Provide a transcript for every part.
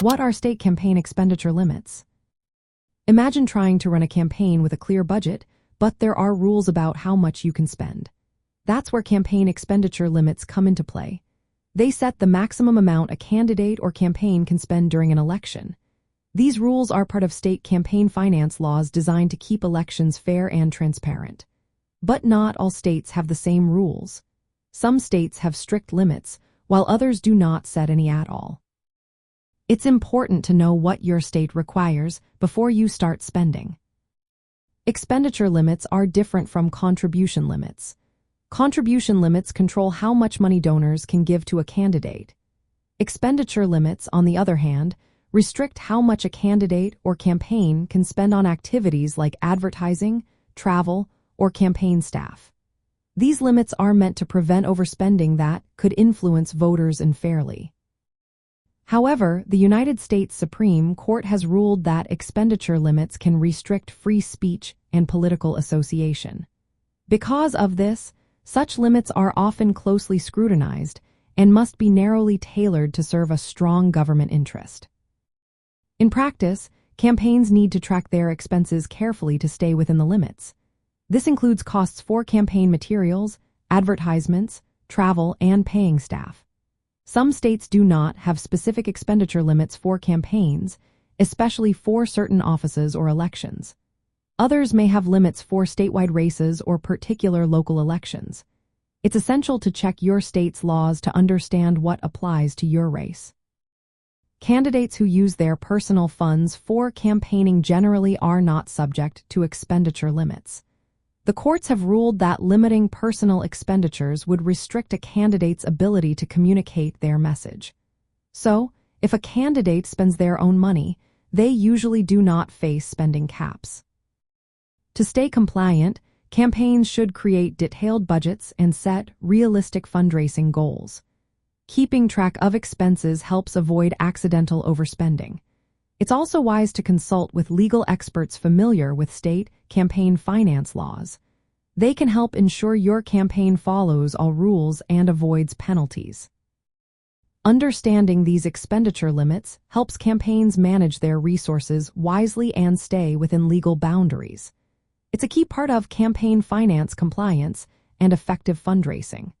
What are state campaign expenditure limits? Imagine trying to run a campaign with a clear budget, but there are rules about how much you can spend. That's where campaign expenditure limits come into play. They set the maximum amount a candidate or campaign can spend during an election. These rules are part of state campaign finance laws designed to keep elections fair and transparent. But not all states have the same rules. Some states have strict limits, while others do not set any at all. It's important to know what your state requires before you start spending. Expenditure limits are different from contribution limits. Contribution limits control how much money donors can give to a candidate. Expenditure limits, on the other hand, restrict how much a candidate or campaign can spend on activities like advertising, travel, or campaign staff. These limits are meant to prevent overspending that could influence voters unfairly. However, the United States Supreme Court has ruled that expenditure limits can restrict free speech and political association. Because of this, such limits are often closely scrutinized and must be narrowly tailored to serve a strong government interest. In practice, campaigns need to track their expenses carefully to stay within the limits. This includes costs for campaign materials, advertisements, travel, and paying staff. Some states do not have specific expenditure limits for campaigns, especially for certain offices or elections. Others may have limits for statewide races or particular local elections. It's essential to check your state's laws to understand what applies to your race. Candidates who use their personal funds for campaigning generally are not subject to expenditure limits. The courts have ruled that limiting personal expenditures would restrict a candidate's ability to communicate their message. So, if a candidate spends their own money, they usually do not face spending caps. To stay compliant, campaigns should create detailed budgets and set realistic fundraising goals. Keeping track of expenses helps avoid accidental overspending. It's also wise to consult with legal experts familiar with state campaign finance laws. They can help ensure your campaign follows all rules and avoids penalties. Understanding these expenditure limits helps campaigns manage their resources wisely and stay within legal boundaries. It's a key part of campaign finance compliance and effective fundraising.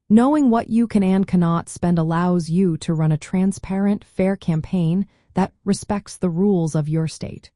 Knowing what you can and cannot spend allows you to run a transparent, fair campaign that respects the rules of your state.